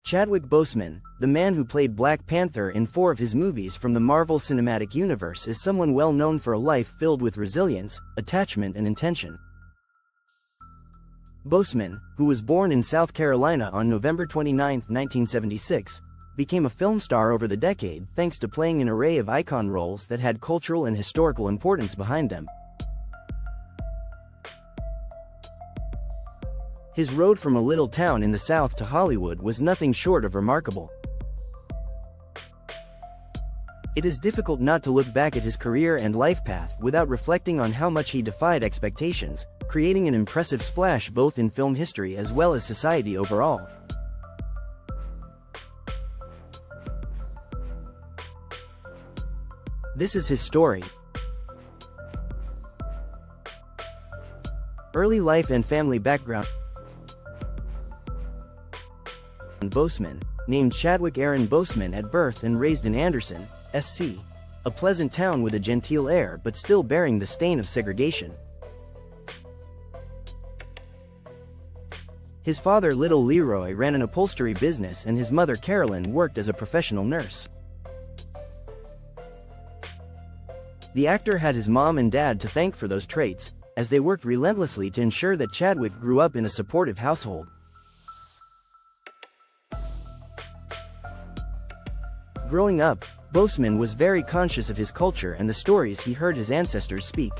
Chadwick Boseman, the man who played Black Panther in 4 of his movies from the Marvel Cinematic Universe, is someone well known for a life filled with resilience, attachment and intention. Boseman, who was born in South Carolina on November 29, 1976, became a film star over the decade thanks to playing an array of icon roles that had cultural and historical importance behind them. His road from a little town in the South to Hollywood was nothing short of remarkable. It is difficult not to look back at his career and life path without reflecting on how much he defied expectations, creating an impressive splash both in film history as well as society overall. This is his story. Early life and family background. Boseman, named Chadwick Aaron Boseman at birth and raised in Anderson, SC, a pleasant town with a genteel air but still bearing the stain of segregation. His father Little Leroy ran an upholstery business and his mother Carolyn worked as a professional nurse. The actor had his mom and dad to thank for those traits, as they worked relentlessly to ensure that Chadwick grew up in a supportive household. Growing up, Boseman was very conscious of his culture and the stories he heard his ancestors speak.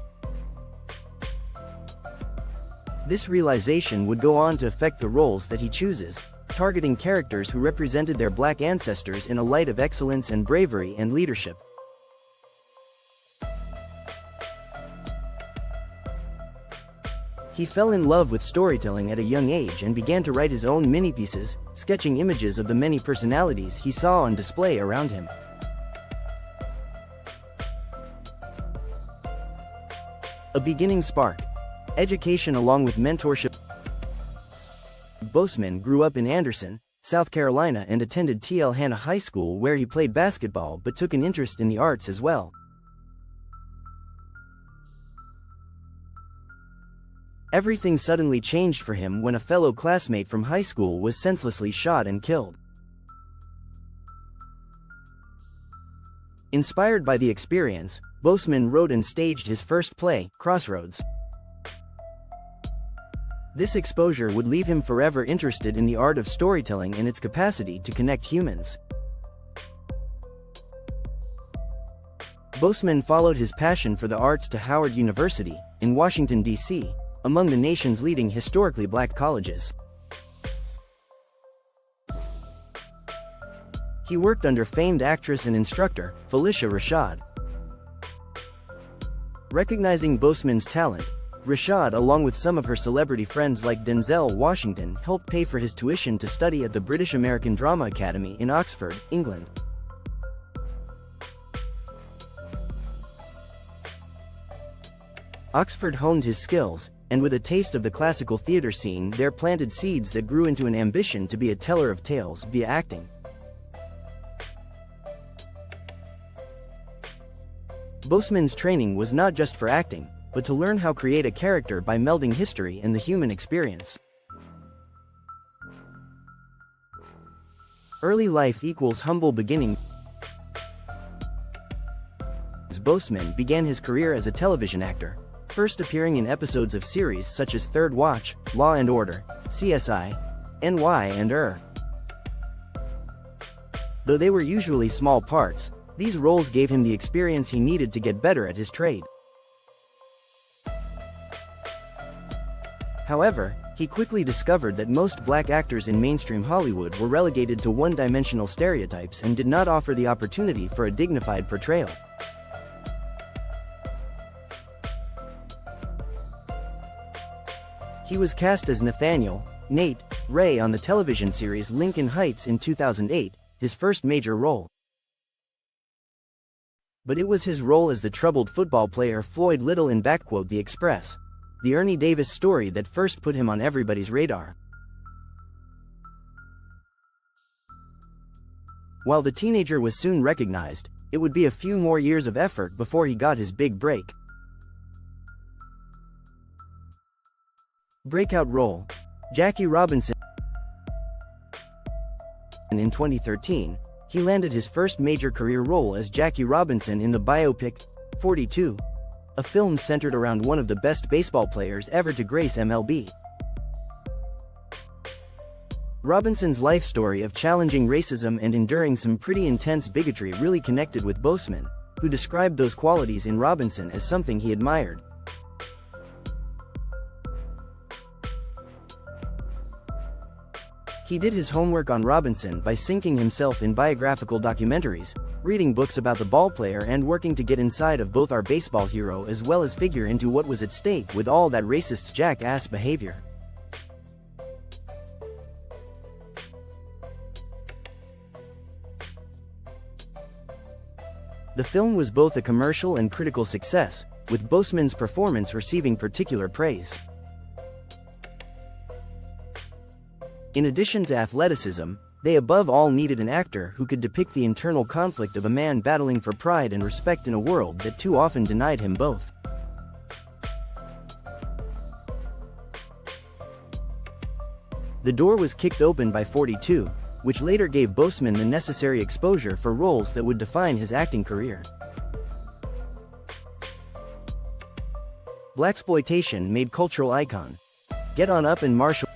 This realization would go on to affect the roles that he chooses, targeting characters who represented their Black ancestors in a light of excellence and bravery and leadership. He fell in love with storytelling at a young age and began to write his own mini-pieces, sketching images of the many personalities he saw on display around him. A beginning spark. Education along with mentorship. Boseman grew up in Anderson, South Carolina and attended T.L. Hanna High School where he played basketball but took an interest in the arts as well. Everything suddenly changed for him when a fellow classmate from high school was senselessly shot and killed. Inspired by the experience, Boseman wrote and staged his first play, Crossroads. This exposure would leave him forever interested in the art of storytelling and its capacity to connect humans. Boseman followed his passion for the arts to Howard University, in Washington, D.C., among the nation's leading historically Black colleges. He worked under famed actress and instructor, Phylicia Rashad. Recognizing Boseman's talent, Rashad, along with some of her celebrity friends like Denzel Washington, helped pay for his tuition to study at the British American Drama Academy in Oxford, England. Oxford honed his skills, and with a taste of the classical theater scene there planted seeds that grew into an ambition to be a teller of tales via acting. Boseman's training was not just for acting, but to learn how to create a character by melding history and the human experience. Early life equals humble beginning. Boseman began his career as a television actor, first appearing in episodes of series such as Third Watch, Law and Order, CSI, NY and Though they were usually small parts, these roles gave him the experience he needed to get better at his trade. However, he quickly discovered that most Black actors in mainstream Hollywood were relegated to one-dimensional stereotypes and did not offer the opportunity for a dignified portrayal. He was cast as Nathaniel, Nate, Ray on the television series Lincoln Heights in 2008, his first major role. But it was his role as the troubled football player Floyd Little in The Express, the Ernie Davis story that first put him on everybody's radar. While the teenager was soon recognized, it would be a few more years of effort before he got his big break. Breakout role: Jackie Robinson. In 2013, he landed his first major career role as Jackie Robinson in the biopic 42, a film centered around one of the best baseball players ever to grace MLB. Robinson's life story of challenging racism and enduring some pretty intense bigotry really connected with Boseman, who described those qualities in Robinson as something he admired. He did his homework on Robinson by sinking himself in biographical documentaries, reading books about the ballplayer and working to get inside of both our baseball hero as well as figure into what was at stake with all that racist jackass behavior. The film was both a commercial and critical success, with Boseman's performance receiving particular praise. In addition to athleticism, they above all needed an actor who could depict the internal conflict of a man battling for pride and respect in a world that too often denied him both. The door was kicked open by 42, which later gave Boseman the necessary exposure for roles that would define his acting career. Blaxploitation made cultural icon. Get On Up and Marshall.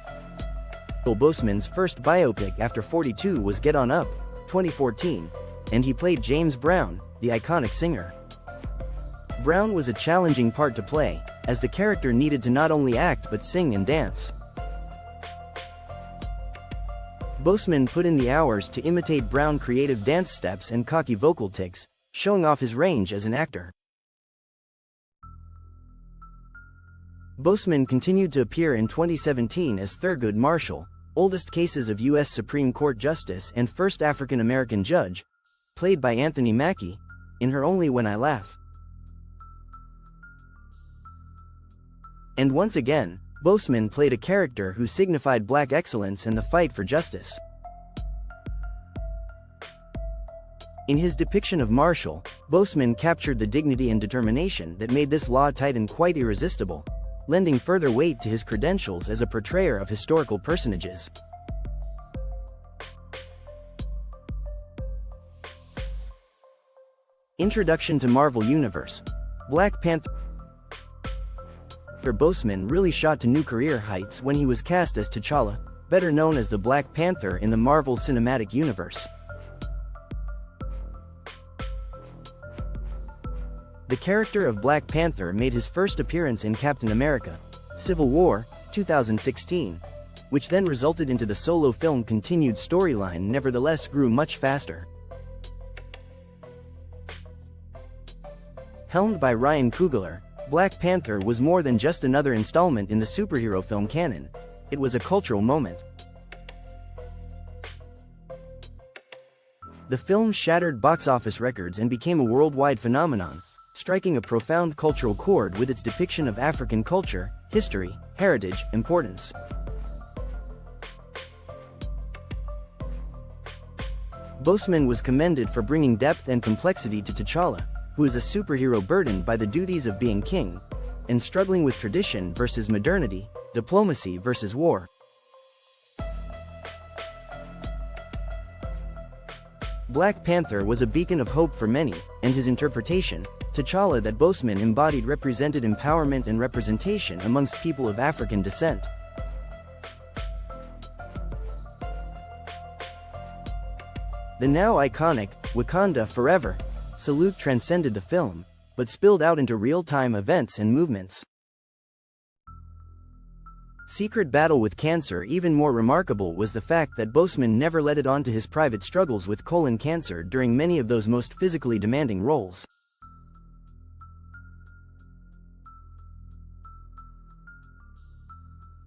Boseman's first biopic after 42 was Get On Up, 2014, and he played James Brown, the iconic singer. Brown was a challenging part to play, as the character needed to not only act but sing and dance. Boseman put in the hours to imitate Brown's creative dance steps and cocky vocal tics, showing off his range as an actor. Boseman continued to appear in 2017 as Thurgood Marshall, oldest cases of U.S. Supreme Court Justice and first African-American judge, played by Anthony Mackie, in her Only When I Laugh. And once again, Boseman played a character who signified black excellence and the fight for justice. In his depiction of Marshall, Boseman captured the dignity and determination that made this law titan quite irresistible, lending further weight to his credentials as a portrayer of historical personages. Introduction to Marvel Universe. Black Panther. Boseman really shot to new career heights when he was cast as T'Challa, better known as the Black Panther in the Marvel Cinematic Universe. The character of Black Panther made his first appearance in Captain America: Civil War, 2016, which then resulted into the solo film continued storyline nevertheless grew much faster. Helmed by Ryan Coogler, Black Panther was more than just another installment in the superhero film canon. It was a cultural moment. The film shattered box office records and became a worldwide phenomenon, striking a profound cultural chord with its depiction of African culture, history, heritage, importance. Boseman was commended for bringing depth and complexity to T'Challa, who is a superhero burdened by the duties of being king, and struggling with tradition versus modernity, diplomacy versus war. Black Panther was a beacon of hope for many, and his interpretation, T'Challa, that Boseman embodied represented empowerment and representation amongst people of African descent. The now iconic "Wakanda Forever" salute transcended the film, but spilled out into real-time events and movements. Secret battle with cancer. Even more remarkable was the fact that Boseman never let it on to his private struggles with colon cancer during many of those most physically demanding roles.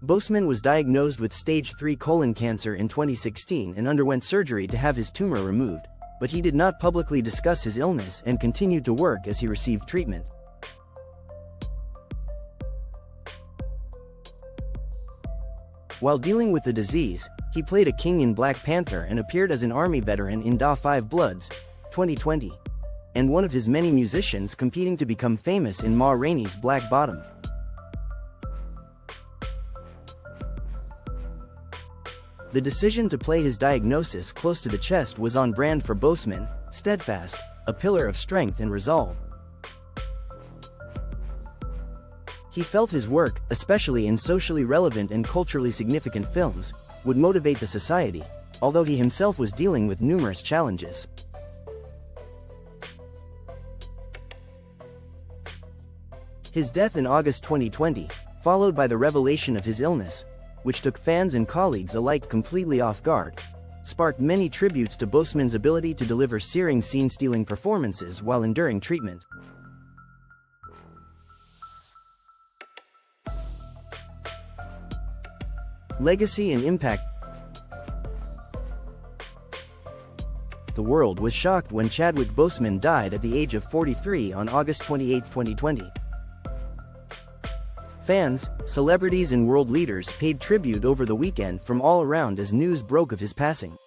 Boseman was diagnosed with stage 3 colon cancer in 2016 and underwent surgery to have his tumor removed, but he did not publicly discuss his illness and continued to work as he received treatment. While dealing with the disease, he played a king in Black Panther and appeared as an army veteran in Da 5 Bloods, 2020, and one of his many musicians competing to become famous in Ma Rainey's Black Bottom. The decision to play his diagnosis close to the chest was on brand for Boseman, steadfast, a pillar of strength and resolve. He felt his work, especially in socially relevant and culturally significant films, would motivate the society, although he himself was dealing with numerous challenges. His death in August 2020, followed by the revelation of his illness, which took fans and colleagues alike completely off guard, sparked many tributes to Boseman's ability to deliver searing scene-stealing performances while enduring treatment. Legacy and impact. The world was shocked when Chadwick Boseman died at the age of 43 on August 28, 2020. Fans, celebrities and world leaders paid tribute over the weekend from all around as news broke of his passing.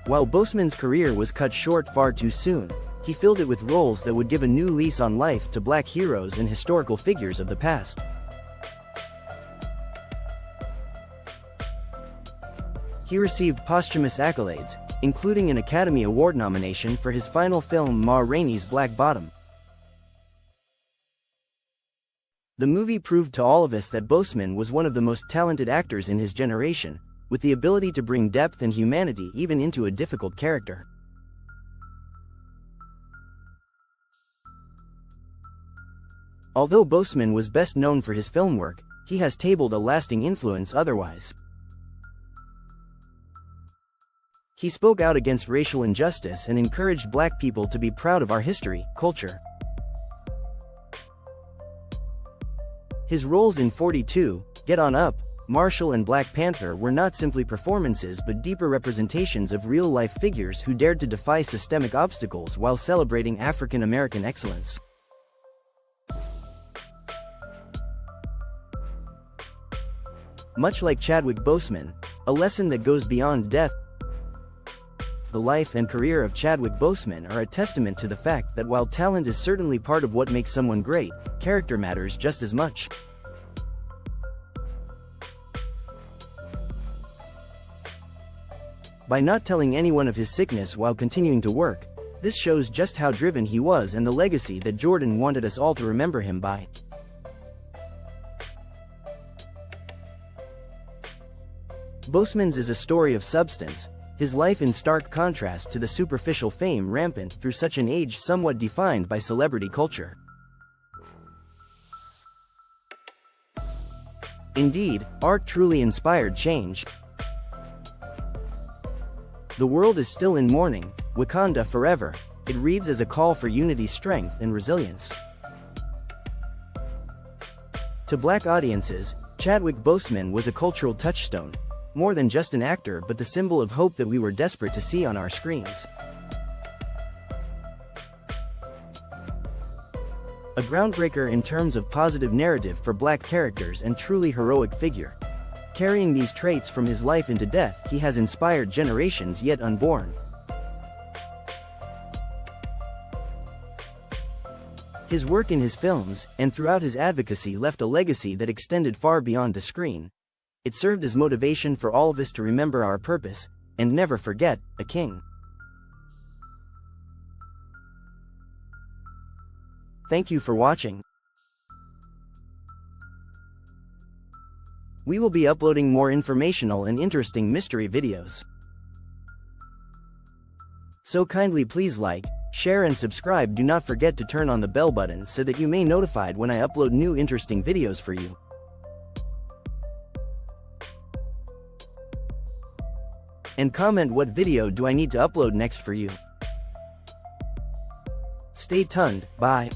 While Boseman's career was cut short far too soon, he filled it with roles that would give a new lease on life to Black heroes and historical figures of the past. He received posthumous accolades, including an Academy Award nomination for his final film Ma Rainey's Black Bottom. The movie proved to all of us that Boseman was one of the most talented actors in his generation, with the ability to bring depth and humanity even into a difficult character. Although Boseman was best known for his film work, he has tabled a lasting influence otherwise. He spoke out against racial injustice and encouraged Black people to be proud of our history, culture. His roles in 42, Get On Up, Marshall and Black Panther were not simply performances but deeper representations of real-life figures who dared to defy systemic obstacles while celebrating African American excellence. Much like Chadwick Boseman, a lesson that goes beyond death. The life and career of Chadwick Boseman are a testament to the fact that while talent is certainly part of what makes someone great, character matters just as much. By not telling anyone of his sickness while continuing to work, this shows just how driven he was and the legacy that Jordan wanted us all to remember him by. Boseman's is a story of substance, his life in stark contrast to the superficial fame rampant through such an age somewhat defined by celebrity culture. Indeed, art truly inspired change. The world is still in mourning, Wakanda forever. It reads as a call for unity, strength, and resilience. To Black audiences, Chadwick Boseman was a cultural touchstone, more than just an actor but the symbol of hope that we were desperate to see on our screens. A groundbreaker in terms of positive narrative for Black characters and truly heroic figure. Carrying these traits from his life into death, he has inspired generations yet unborn. His work in his films and throughout his advocacy left a legacy that extended far beyond the screen. It served as motivation for all of us to remember our purpose, and never forget, a king. Thank you for watching. We will be uploading more informational and interesting mystery videos. So kindly please like, share and subscribe. Do not forget to turn on the bell button so that you may be notified when I upload new interesting videos for you. And comment what video do I need to upload next for you. Stay tuned, bye.